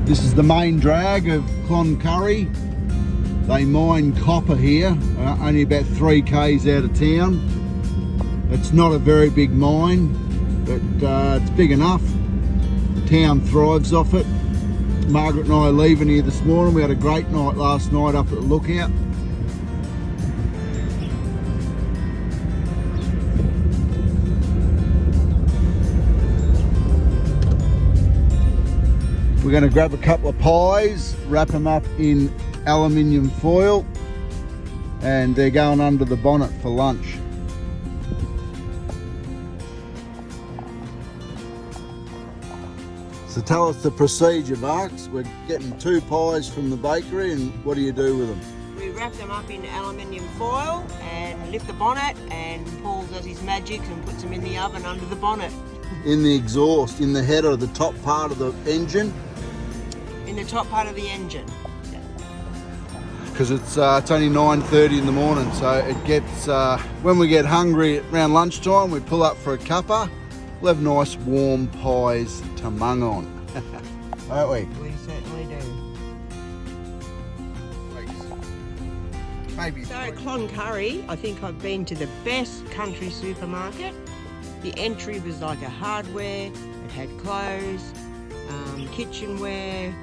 This is the main drag of Cloncurry. They mine copper here, only about 3 k's out of town. It's not a very big mine, but it's big enough. The town thrives off it. Margaret and I are leaving here this morning. We had a great night last night up at the lookout. We're going to grab a couple of pies, wrap them up in aluminium foil, and they're going under the bonnet for lunch. So tell us the procedure, Marks. We're getting 2 pies from the bakery, and what do you do with them? We wrap them up in aluminium foil and lift the bonnet, and Paul does his magic and puts them in the oven under the bonnet. In the exhaust, in the header, the top part of the engine? In the top part of the engine. Because it's only 9:30 in the morning, so it gets, when we get hungry around lunchtime, we pull up for a cuppa. We'll have nice warm pies to mung on, won't we? We certainly do. Maybe. So at Cloncurry, I think I've been to the best country supermarket. The entry was like a hardware, it had clothes, kitchenware,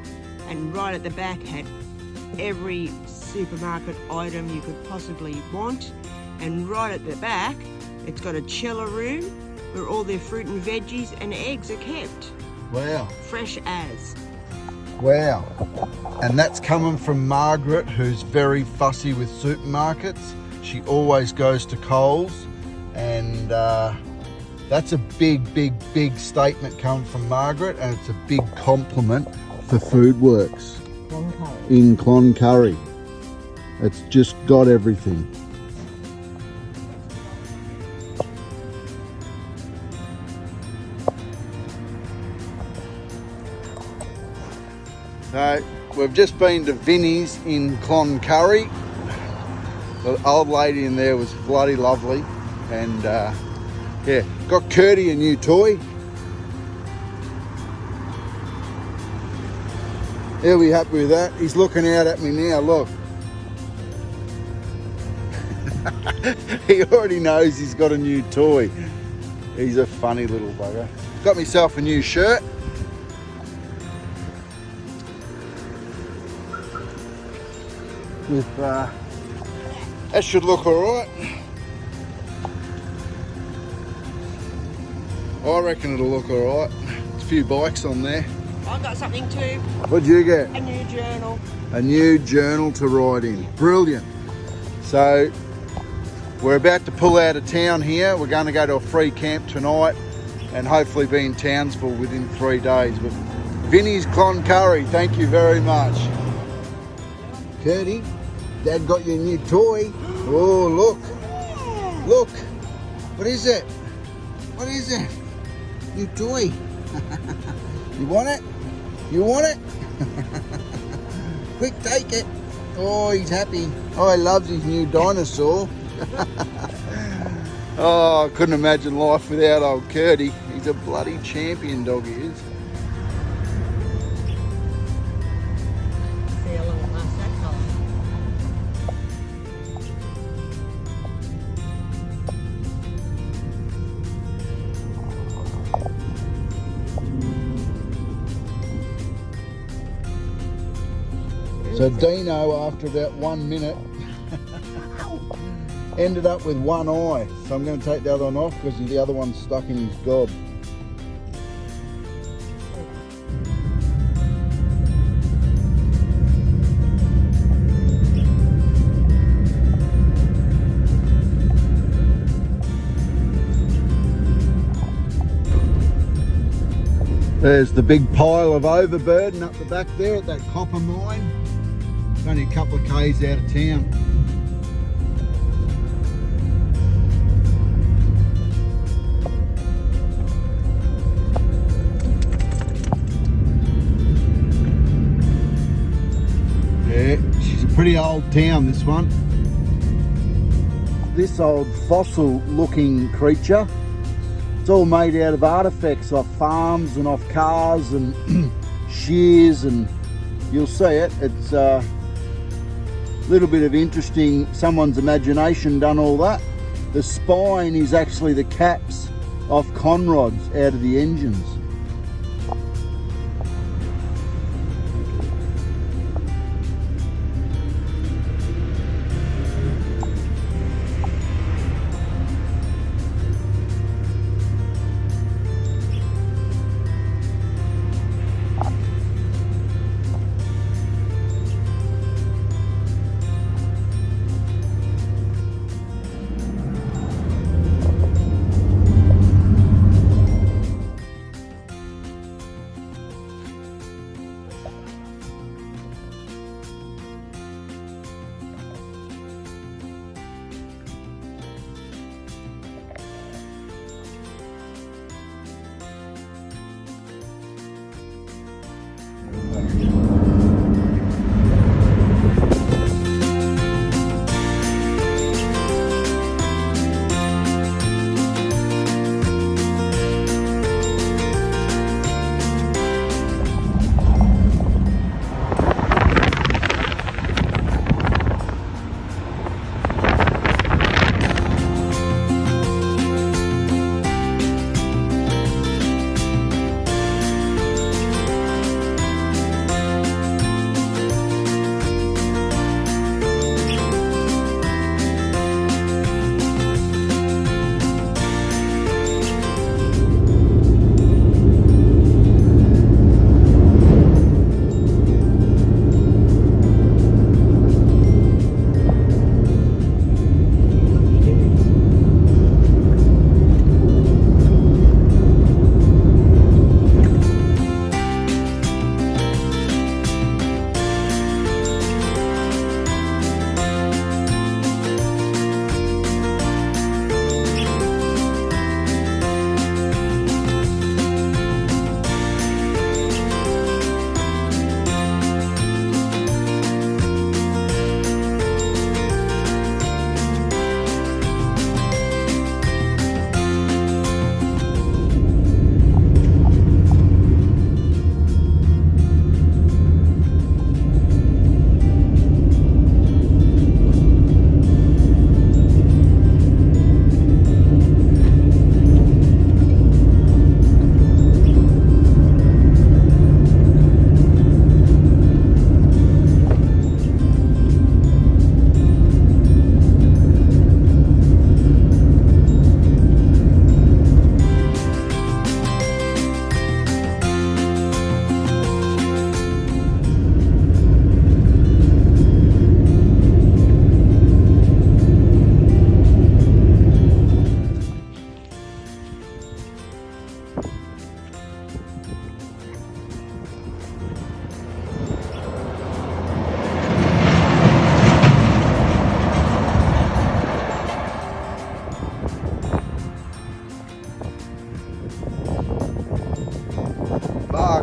and right at the back had every supermarket item you could possibly want. And right at the back, it's got a chiller room where all their fruit and veggies and eggs are kept. Wow. Fresh as. Wow. And that's coming from Margaret, who's very fussy with supermarkets. She always goes to Coles, and that's a big statement coming from Margaret, and it's a big compliment for Foodworks in Cloncurry. It's just got everything. So we've just been to Vinnie's in Cloncurry. The old lady in there was bloody lovely, and yeah, got Curdy a new toy. He'll be happy with that. He's looking out at me now, look. He already knows he's got a new toy. He's a funny little bugger. Got myself a new shirt. With, that should look alright. I reckon it'll look alright. There's a few bikes on there. I've got something too. What'd you get? A new journal. A new journal to write in. Brilliant. So we're about to pull out of town here. We're going to go to a free camp tonight and hopefully be in Townsville within 3 days. But Vinnie's Cloncurry, thank you very much. Curdy, Dad got you a new toy. Oh, look. Look. What is it? What is it? New toy. You want it? You want it? Quick, take it. Oh, he's happy. Oh, he loves his new dinosaur. Oh, I couldn't imagine life without old Curdy. He's a bloody champion dog, he is. See how long it lasts that colour. So Dino, after about 1 minute, ended up with one eye. So I'm going to take the other one off because the other one's stuck in his gob. There's the big pile of overburden up the back there at that copper mine. It's only a couple of k's out of town. Yeah, she's a pretty old town, this one. This old fossil looking creature, it's all made out of artefacts off farms and off cars and shears, and you'll see it. It's a little bit of interesting, someone's imagination done all that. The spine is actually the caps off conrods out of the engines.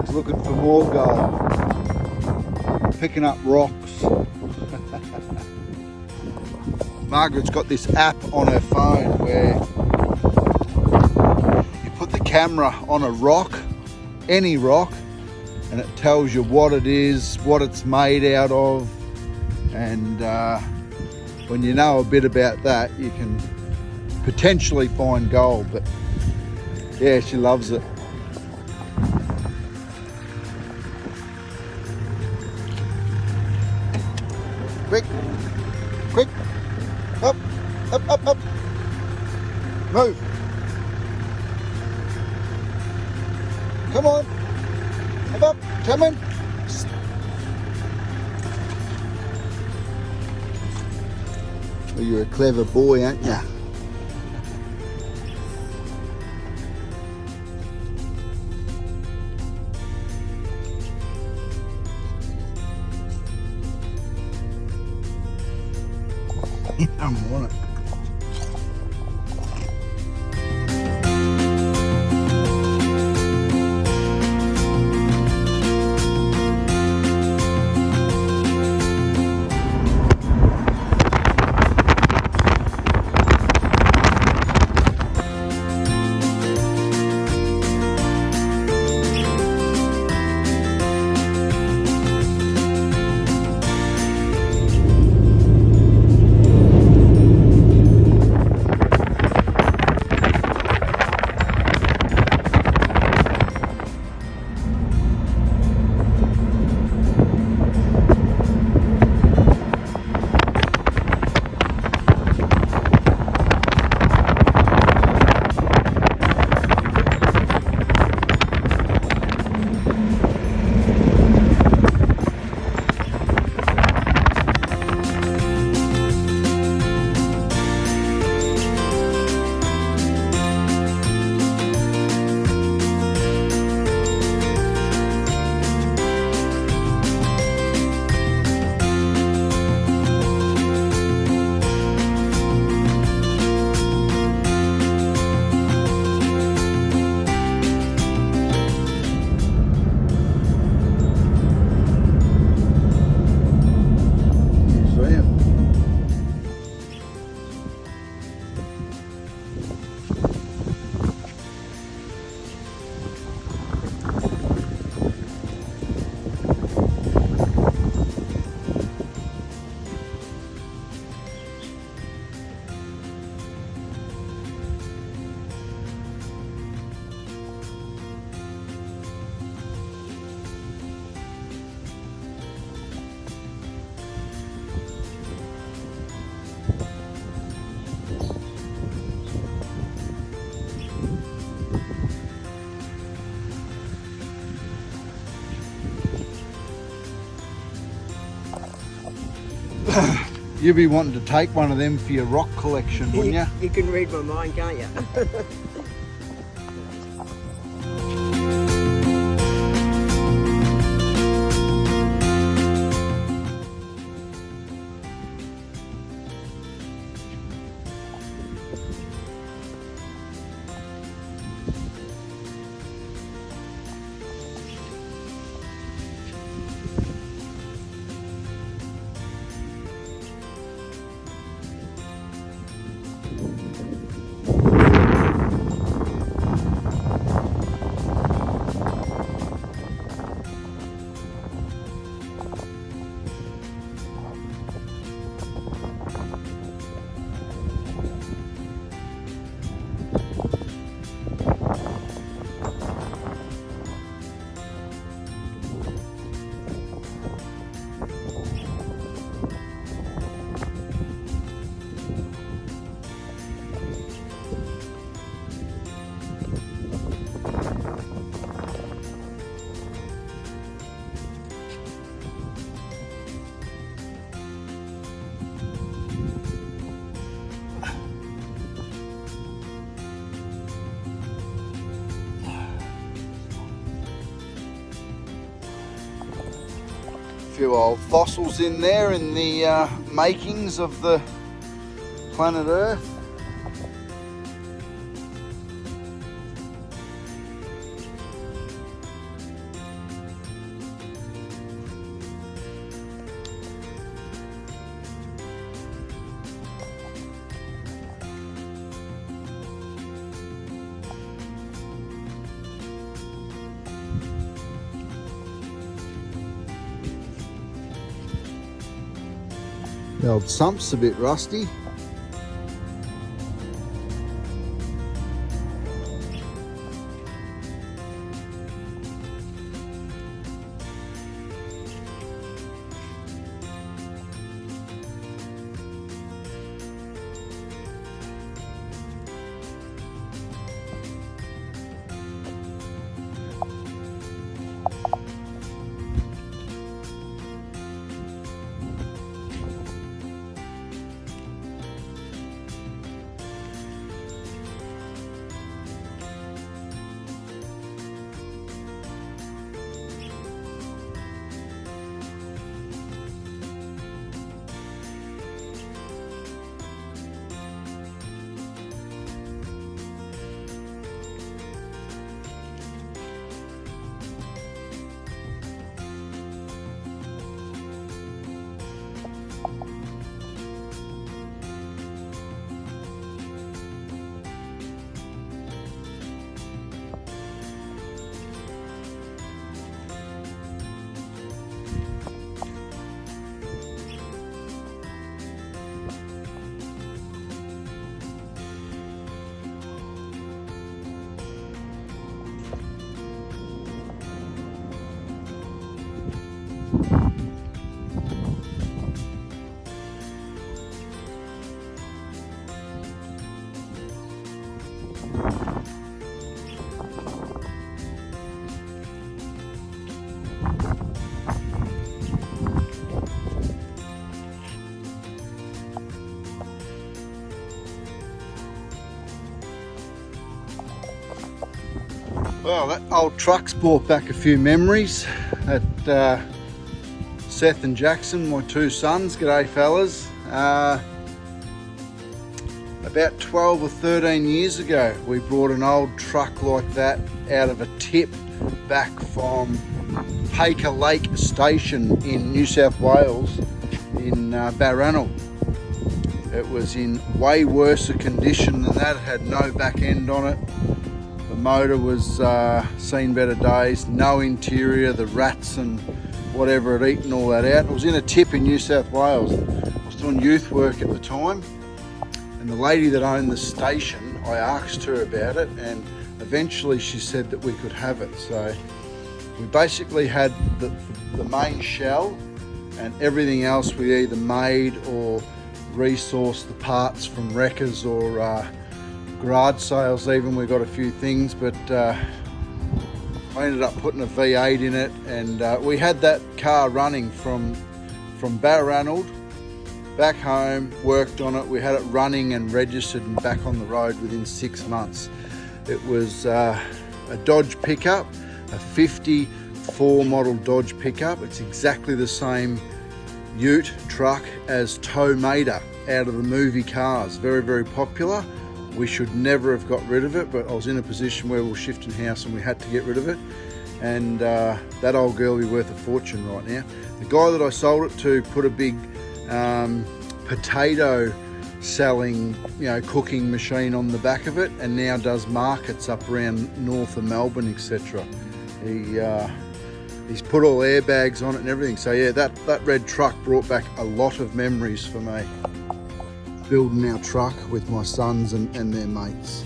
Looking for more gold, picking up rocks. Margaret's got this app on her phone where you put the camera on a rock, any rock, and it tells you what it is, what it's made out of, and when you know a bit about that, you can potentially find gold. But yeah, she loves it. Quick, quick, up, up, up, up, move. Come on, up, come in. Well, you're a clever boy, aren't you? I want it. You'd be wanting to take one of them for your rock collection, wouldn't you? You can read my mind, can't you? Few old fossils in there in the makings of the planet Earth. The old sump's a bit rusty. Well, that old truck's brought back a few memories at Seth and Jackson, my two sons. G'day fellas. About 12 or 13 years ago, we brought an old truck like that out of a tip back from Paker Lake Station in New South Wales in Barranel. It was in way worse a condition than that. It had no back end on it. The motor was seen better days, no interior, the rats and whatever had eaten all that out. It was in a tip in New South Wales. I was doing youth work at the time, and the lady that owned the station, I asked her about it, and eventually she said that we could have it. So we basically had the main shell, and everything else we either made or resourced the parts from wreckers or garage sales even. We got a few things, but I ended up putting a V8 in it, and we had that car running from Barranel back home, worked on it. We had it running and registered and back on the road within 6 months. It was a Dodge pickup, a 54 model Dodge pickup. It's exactly the same ute truck as Tow Mater out of the movie Cars. Very, very popular. We should never have got rid of it, but I was in a position where we were shifting house and we had to get rid of it. And that old girl will be worth a fortune right now. The guy that I sold it to put a big potato selling, cooking machine on the back of it, and now does markets up around north of Melbourne, etc. He's put all airbags on it and everything. So yeah, that red truck brought back a lot of memories for me. Building our truck with my sons and their mates.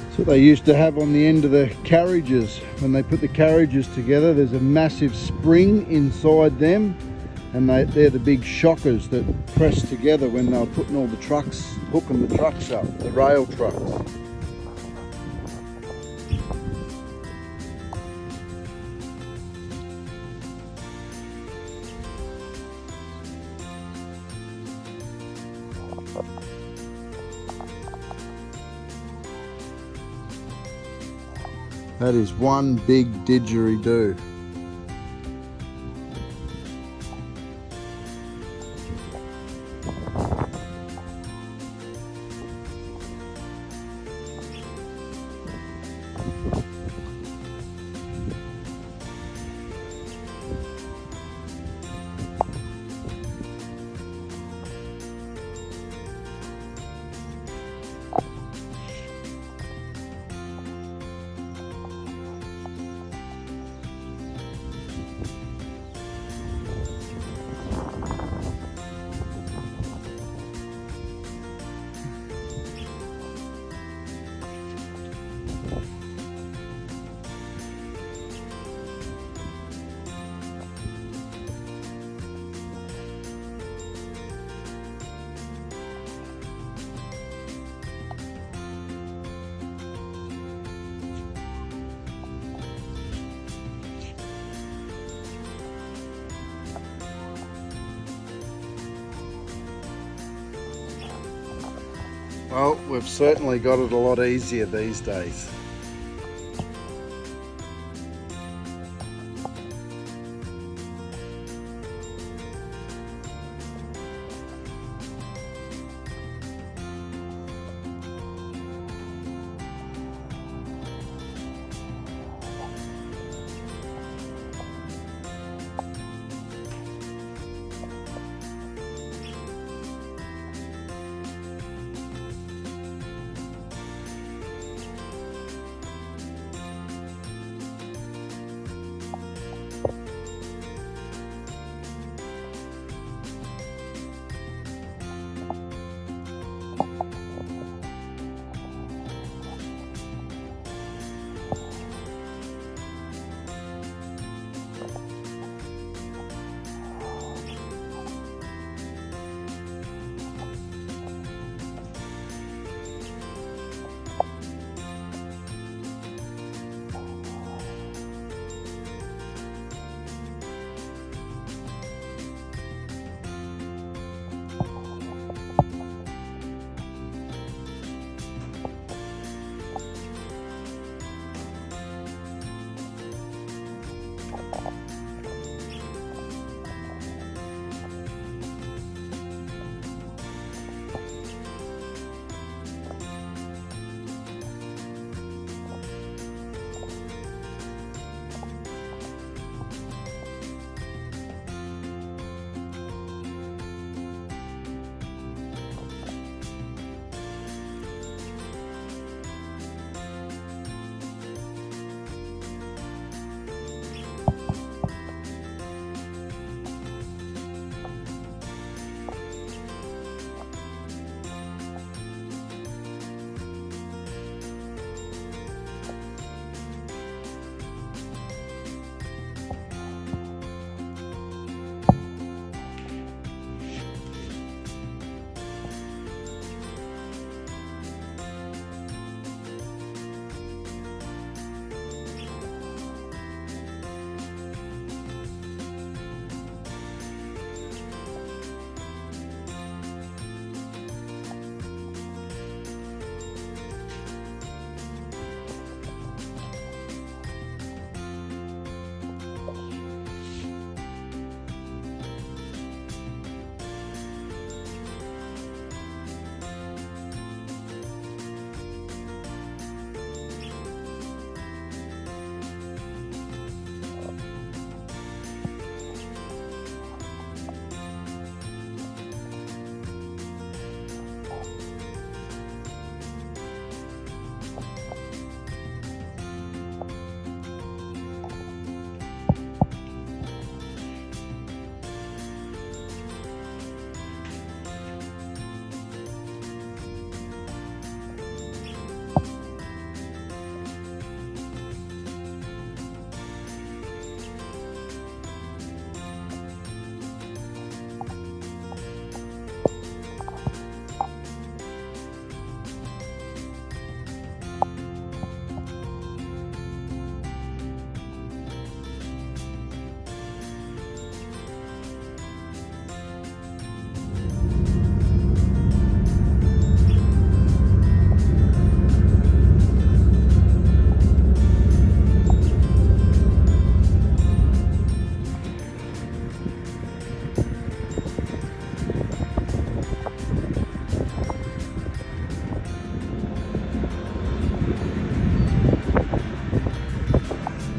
That's what they used to have on the end of the carriages. When they put the carriages together, there's a massive spring inside them, and they're the big shockers that press together when they were putting all the trucks, hooking the trucks up, the rail trucks. That is one big didgeridoo. Well, we've certainly got it a lot easier these days.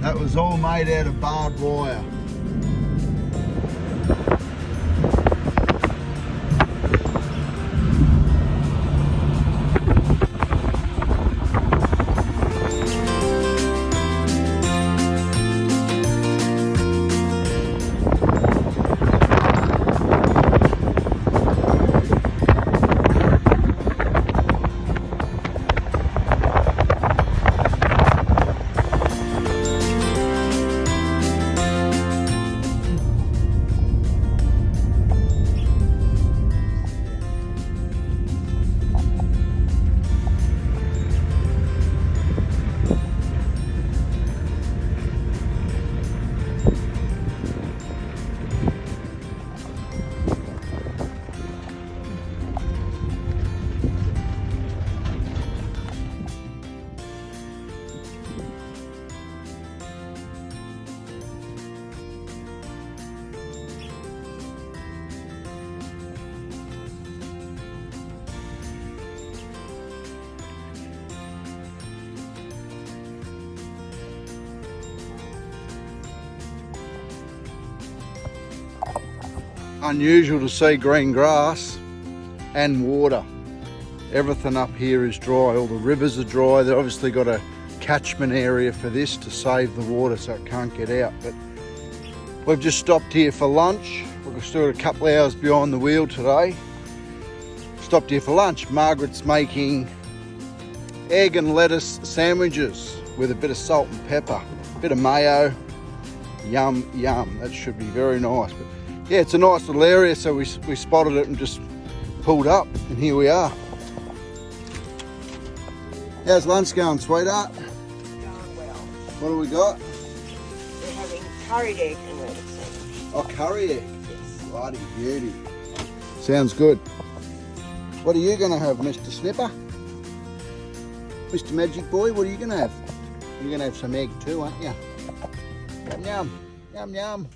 That was all made out of barbed wire. unusual to see green grass and water. Everything up here is dry. All the rivers are dry. They've obviously got a catchment area for this to save the water so it can't get out. But we've just stopped here for lunch. We're still a couple of hours behind the wheel today. Stopped here for lunch. Margaret's making egg and lettuce sandwiches with a bit of salt and pepper, a bit of mayo. Yum, yum. That should be very nice. But yeah, it's a nice little area, so we spotted it and just pulled up, and here we are. How's lunch going, sweetheart? Going well. What do we got? We're having curried egg and lettuce sandwich. Oh, curry egg. Yes. Bloody beauty. Sounds good. What are you going to have, Mr. Snipper? Mr. Magic Boy, what are you going to have? You're going to have some egg too, aren't you? Yum, yum. Yum, yum.